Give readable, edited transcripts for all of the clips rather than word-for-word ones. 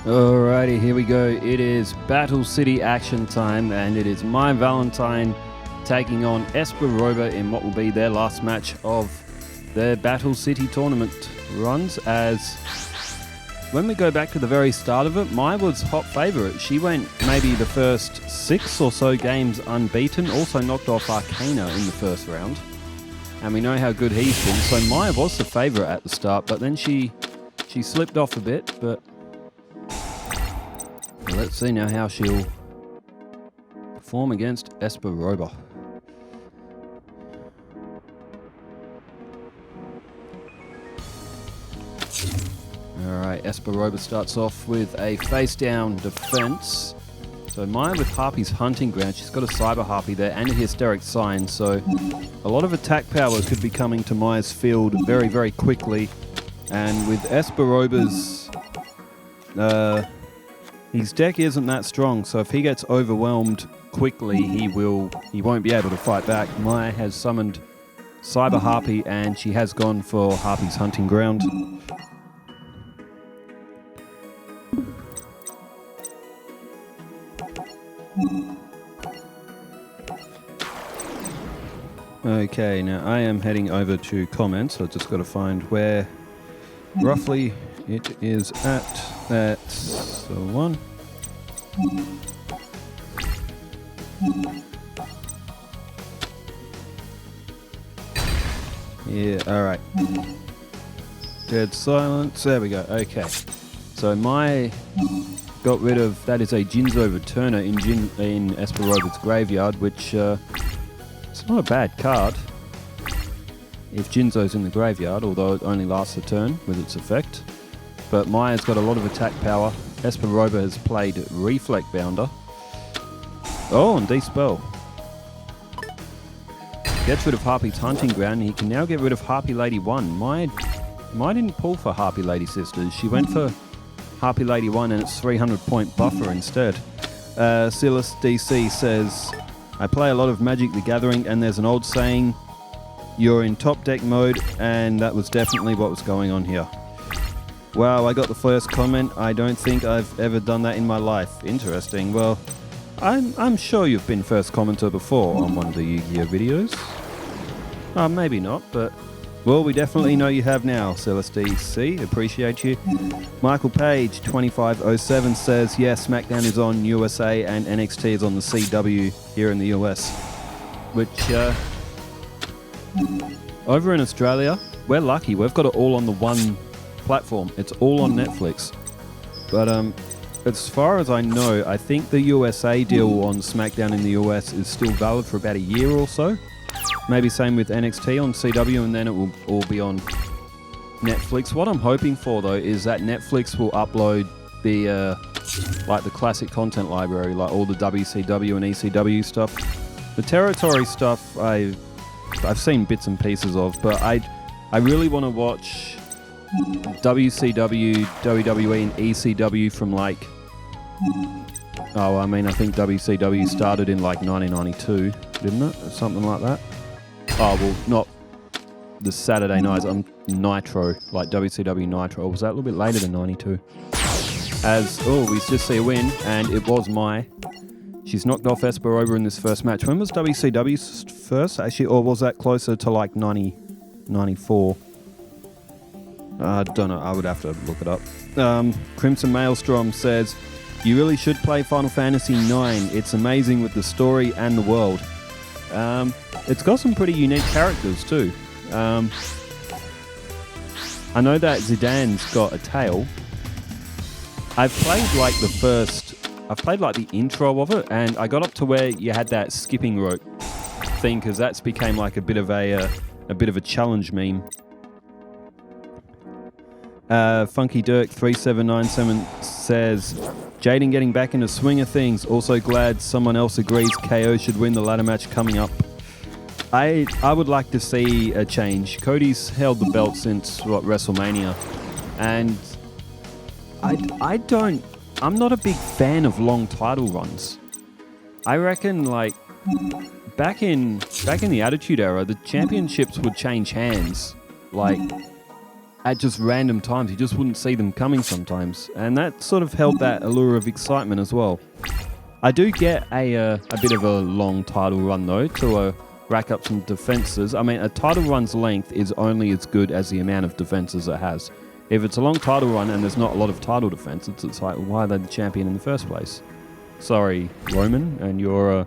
Alrighty, here we go. It is Battle City action time, and it is my Valentine taking on Esper Roba in what will be their last match of their Battle City tournament runs. As when we go back to the very start of it, Mai was hot favourite. She went maybe the first 6 or so games unbeaten, also knocked off Arcana in the first round. And we know how good he's been, so Mai was the favourite at the start, but then she slipped off a bit, but let's see now how she'll perform against Esper Roba. Alright, Esper Roba starts off with a face-down defense. So Maya with Harpy's Hunting Ground, she's got a Cyber Harpy there and a Hysteric Sign, so a lot of attack power could be coming to Maya's field very, very quickly. And with Esper Roba's his deck isn't that strong, so if he gets overwhelmed quickly, he won't be able to fight back. Maya has summoned Cyber Harpy, and she has gone for Harpy's Hunting Ground. Okay, now I am heading over to comments, so I've just got to find where roughly it is at. That's the one. Yeah, alright. Dead silence. There we go. Okay. So my got rid of, that is a Jinzo Returner in Esper Roba's graveyard, which it's not a bad card if Jinzo's in the graveyard, although it only lasts a turn with its effect. But Maya's got a lot of attack power. Esper Roba has played Reflect Bounder. Oh, and Dispel. Gets rid of Harpy's Hunting Ground, and he can now get rid of Harpy Lady 1. Maya didn't pull for Harpy Lady Sisters. She went for Harpy Lady 1 and its 300-point buffer instead. Silas DC says, I play a lot of Magic the Gathering, and there's an old saying, you're in top deck mode, and that was definitely what was going on here. Wow, I got the first comment. I don't think I've ever done that in my life. Interesting. Well, I'm sure you've been first commenter before on one of the Yugioh videos. Maybe not, but well, we definitely know you have now, Celeste C. Appreciate you. Michael Page 2507 says, yes, SmackDown is on USA and NXT is on the CW here in the US. Which, over in Australia, we're lucky. We've got it all on the one platform. It's all on Netflix. But as far as I know, I think the USA deal on SmackDown in the US is still valid for about a year or so. Maybe same with NXT on CW, and then it will all be on Netflix. What I'm hoping for, though, is that Netflix will upload the like the classic content library, like all the WCW and ECW stuff. The territory stuff I've seen bits and pieces of, but I really want to watch WCW, WWE, and ECW from like, I think WCW started in like 1992, didn't it? Or something like that. Oh, well, not the Saturday nights. Nitro, like WCW Nitro. Or was that a little bit later than 92? We just see a win, and it was Mai. She's knocked off Esper Roba in this first match. When was WCW's first, actually? Or was that closer to like 94? I don't know. I would have to look it up. Crimson Maelstrom says, you really should play Final Fantasy IX. It's amazing with the story and the world. It's got some pretty unique characters too. I know that Zidane's got a tail. I've played like the intro of it, and I got up to where you had that skipping rope thing, because that's became like a bit of a challenge meme. Funky Dirk 3797 says, Jaden getting back into swing of things. Also glad someone else agrees KO should win the ladder match coming up. I would like to see a change. Cody's held the belt since WrestleMania, and I'm not a big fan of long title runs. I reckon like back in the Attitude Era, the championships would change hands like at just random times. You just wouldn't see them coming sometimes. And that sort of held that allure of excitement as well. I do get a bit of a long title run, though, to rack up some defenses. I mean, a title run's length is only as good as the amount of defenses it has. If it's a long title run and there's not a lot of title defenses, it's like, why are they the champion in the first place? Sorry, Roman, and your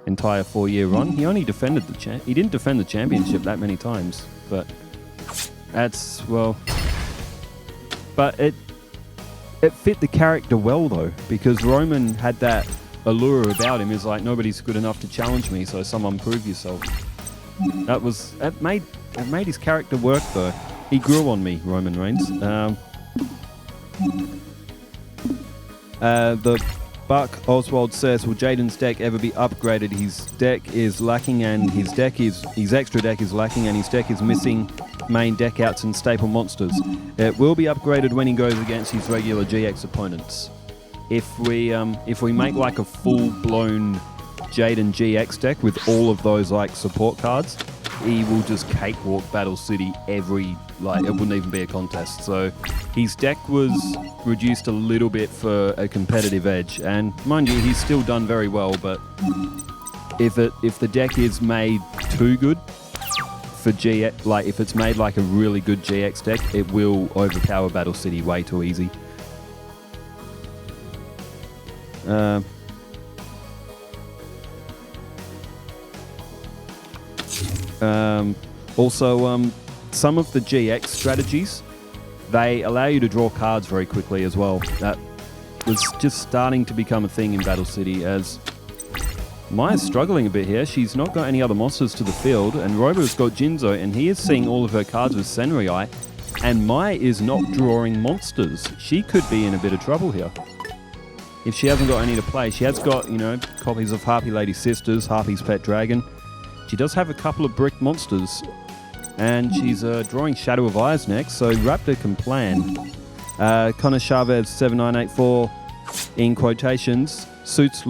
entire 4-year run. He only defended he didn't defend the championship that many times, but that's, well... But it fit the character well, though, because Roman had that allure about him. Is like, nobody's good enough to challenge me, so someone prove yourself. It made his character work, though. He grew on me, Roman Reigns. The Buck Oswald says, will Jaden's deck ever be upgraded? His deck is lacking, and his extra deck is lacking, and his deck is missing main deck outs and staple monsters. It will be upgraded when he goes against his regular GX opponents. If we make like a full-blown Jaden GX deck with all of those like support cards, he will just cakewalk Battle City it wouldn't even be a contest. So his deck was reduced a little bit for a competitive edge, and mind you, he's still done very well, but if the deck is made too good for GX, like if it's made like a really good GX deck, it will overpower Battle City way too easy. Also, some of the GX strategies, they allow you to draw cards very quickly as well. That was just starting to become a thing in Battle City, as Maya's struggling a bit here. She's not got any other monsters to the field, and Roba's got Jinzo, and he is seeing all of her cards with Senrai, and Maya is not drawing monsters. She could be in a bit of trouble here. If she hasn't got any to play, she has got, copies of Harpy Lady Sisters, Harpy's Pet Dragon. She does have a couple of brick monsters, and she's drawing Shadow of Eyes next, so Raptor can plan. Connor Chavez 7984 in quotations, suits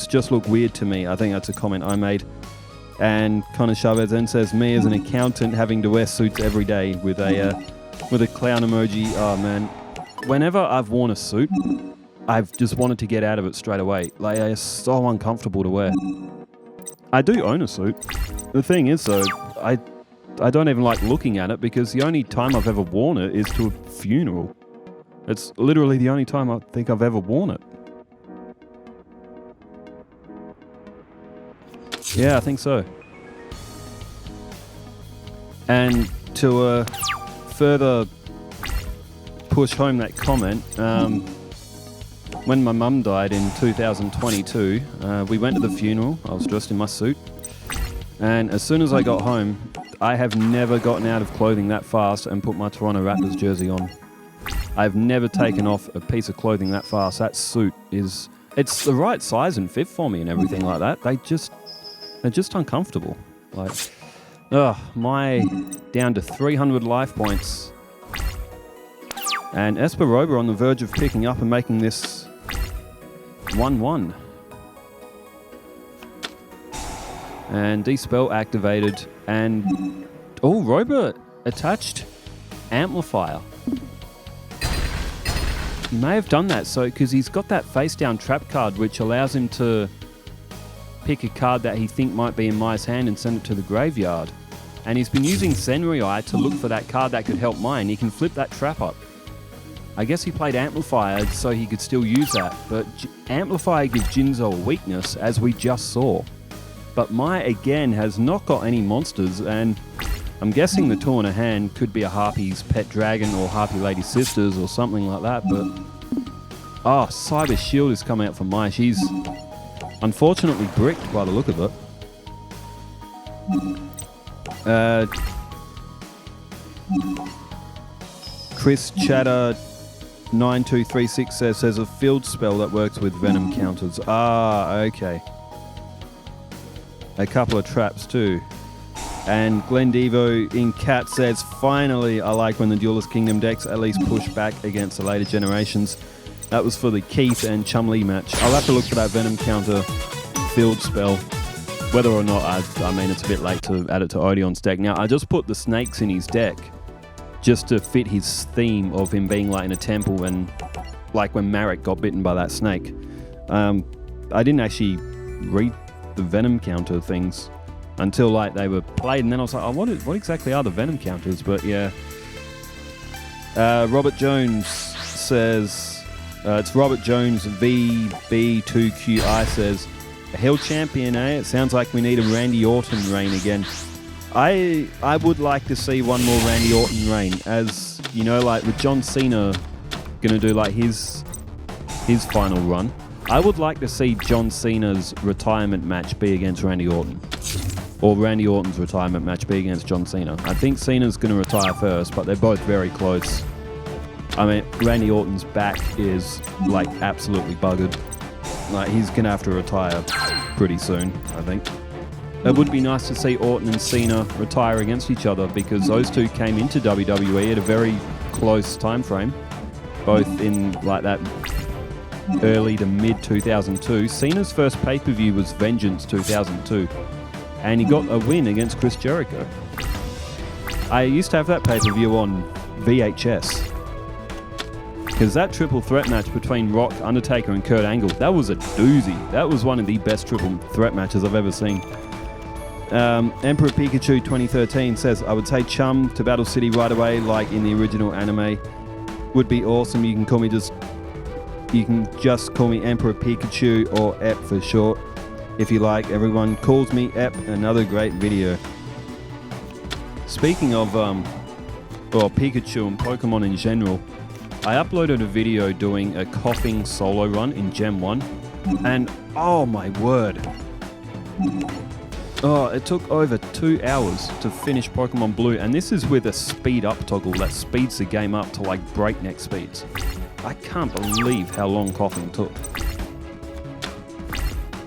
just look weird to me. I think that's a comment I made. And Connor Chavez then says, me as an accountant having to wear suits every day with a clown emoji. Oh man, whenever I've worn a suit, I've just wanted to get out of it straight away. Like, it's so uncomfortable to wear. I do own a suit. The thing is, though, I don't even like looking at it, because the only time I've ever worn it is to a funeral. It's literally the only time I think I've ever worn it. Yeah, I think so. And to further push home that comment, when my mum died in 2022, we went to the funeral. I was dressed in my suit. And as soon as I got home, I have never gotten out of clothing that fast and put my Toronto Raptors jersey on. I've never taken off a piece of clothing that fast. That suit it's the right size and fit for me and everything like that. They're just uncomfortable. Like, my down to 300 life points. And Esper Roba on the verge of picking up and making this 1-1. And Dispel activated, and Roba attached Amplifier. He may have done that because he's got that face down trap card, which allows him to pick a card that he think might be in Maya's hand and send it to the graveyard. And he's been using Senrai to look for that card that could help Maya, and he can flip that trap up. I guess he played Amplifier so he could still use that, but Amplifier gives Jinzo a weakness, as we just saw. But Maya, again, has not got any monsters, and I'm guessing the two in her hand could be a Harpy's Pet Dragon or Harpy Lady Sisters or something like that, but... Cyber Shield is coming out for Maya. She's unfortunately bricked by the look of it. Chris Chatter 9236 says there's a field spell that works with venom counters. Okay. A couple of traps too. And Glendivo in Cat says, finally, I like when the Duelist Kingdom decks at least push back against the later generations. That was for the Keith and Chumlee match. I'll have to look for that venom counter field spell. Whether or not, I mean, it's a bit late to add it to Odeon's deck. Now, I just put the snakes in his deck just to fit his theme of him being like in a temple and like when Marek got bitten by that snake. I didn't actually read the venom counter things until like they were played, and then I was like, oh, what exactly are the venom counters? But yeah. Robert Jones says, it's Robert Jones VB2QI says, a Hill champion, eh? It sounds like we need a Randy Orton reign again. I would like to see one more Randy Orton reign, as you know, like with John Cena gonna do like his final run. I would like to see John Cena's retirement match be against Randy Orton, or Randy Orton's retirement match be against John Cena. I think Cena's gonna retire first, but they're both very close. I mean, Randy Orton's back is like absolutely buggered. Like he's gonna have to retire pretty soon, I think. It would be nice to see Orton and Cena retire against each other, because those two came into WWE at a very close time frame, both in like that early to mid 2002. Cena's first pay-per-view was Vengeance 2002, and he got a win against Chris Jericho. I used to have that pay-per-view on VHS, because that triple threat match between Rock, Undertaker and Kurt Angle, that was a doozy. That was one of the best triple threat matches I've ever seen. Emperor Pikachu 2013 says, I would say Chum to Battle City right away, like in the original anime. Would be awesome. You can just call me Emperor Pikachu, or Ep for short, if you like. Everyone calls me Ep. Another great video. Speaking of Pikachu and Pokemon in general, I uploaded a video doing a coughing solo run in Gen 1, and oh my word. Oh, it took over 2 hours to finish Pokemon Blue, and this is with a speed up toggle that speeds the game up to like breakneck speeds. I can't believe how long coughing took.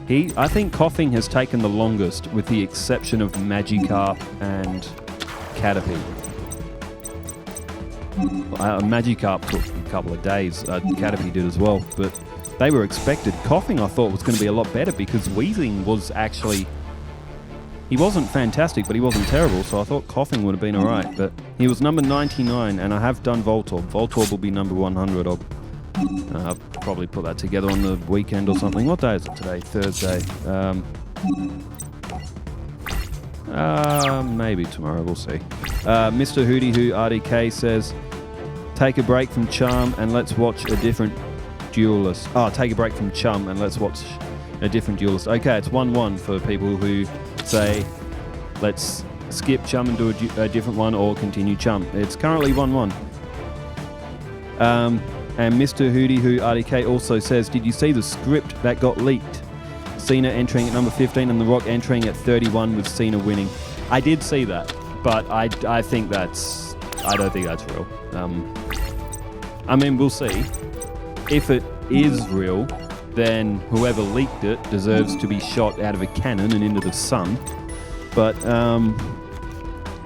I think coughing has taken the longest, with the exception of Magikarp and Caterpie. Magikarp took a couple of days, Caterpie did as well, but they were expected. Coughing I thought was going to be a lot better, because wheezing was actually... He wasn't fantastic, but he wasn't terrible, so I thought coughing would have been alright. But he was number 99, and I have done Voltorb. Voltorb will be number 100. I'll probably put that together on the weekend or something. What day is it today? Thursday. Maybe tomorrow, we'll see. Mr. Hootie Hoo RDK says, take a break from Charm and let's watch a different duelist. Take a break from Chum and let's watch a different duelist. Okay, it's 1-1 for people who say, let's skip Chum and do a different one, or continue Chum. It's currently 1-1. And Mr. Hootie Hoo RDK also says, did you see the script that got leaked? Cena entering at number 15 and The Rock entering at 31 with Cena winning. I did see that, but I don't think that's real. I mean, we'll see. If it is real, then whoever leaked it deserves to be shot out of a cannon and into the sun. But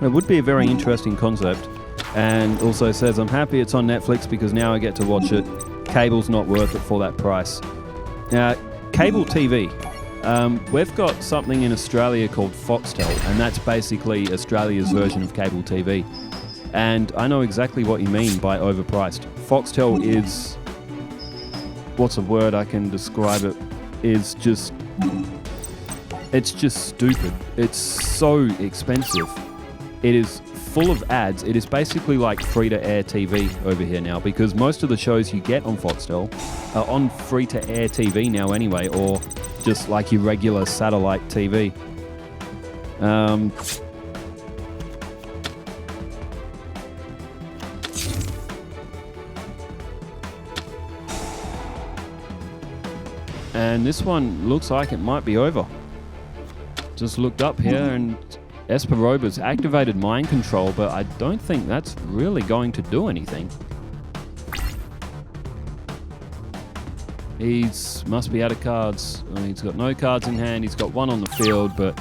it would be a very interesting concept. And also says, I'm happy it's on Netflix because now I get to watch it. Cable's not worth it for that price. Now, cable TV. We've got something in Australia called Foxtel, and that's basically Australia's version of cable TV. And I know exactly what you mean by overpriced. Foxtel is... what's a word I can describe it? It's just stupid. It's so expensive. It is full of ads. It is basically like free-to-air TV over here now, because most of the shows you get on Foxtel are on free-to-air TV now anyway, or just like your regular satellite TV. And this one looks like it might be over. Just looked up here and Esper Roba's activated mind control, but I don't think that's really going to do anything. Must be out of cards. He's got no cards in hand. He's got one on the field, but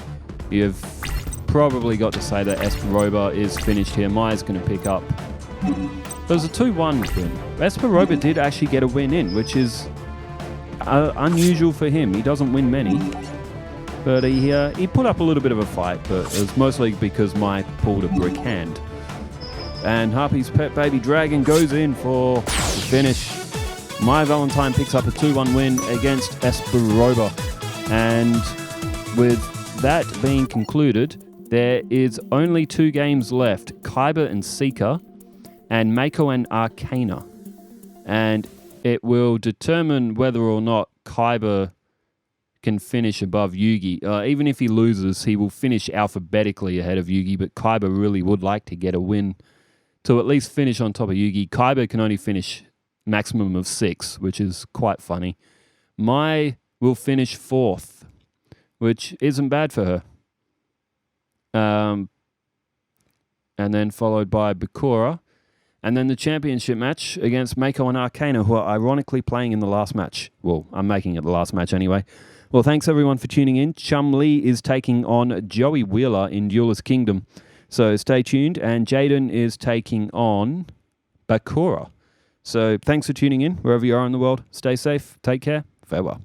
you've probably got to say that Esper Roba is finished here. Maya's going to pick up. There's a 2-1 win. Esper Roba did actually get a win in, which is unusual for him. He doesn't win many. But he put up a little bit of a fight, but it was mostly because Mai pulled a brick hand. And Harpy's pet baby dragon goes in for the finish. My Valentine picks up a 2-1 win against Esper Roba. And with that being concluded, there is only 2 games left, Kyber and Seeker, and Mako and Arcana. And it will determine whether or not Kyber can finish above Yugi. Even if he loses, he will finish alphabetically ahead of Yugi, but Kyber really would like to get a win to at least finish on top of Yugi. Kyber can only finish maximum of 6, which is quite funny. Mai will finish 4th, which isn't bad for her. And then followed by Bakura. And then the championship match against Mako and Arcana, who are ironically playing in the last match. Well, I'm making it the last match anyway. Well, thanks everyone for tuning in. Chum Lee is taking on Joey Wheeler in Duelist Kingdom. So stay tuned. And Jaden is taking on Bakura. So thanks for tuning in wherever you are in the world. Stay safe. Take care. Farewell.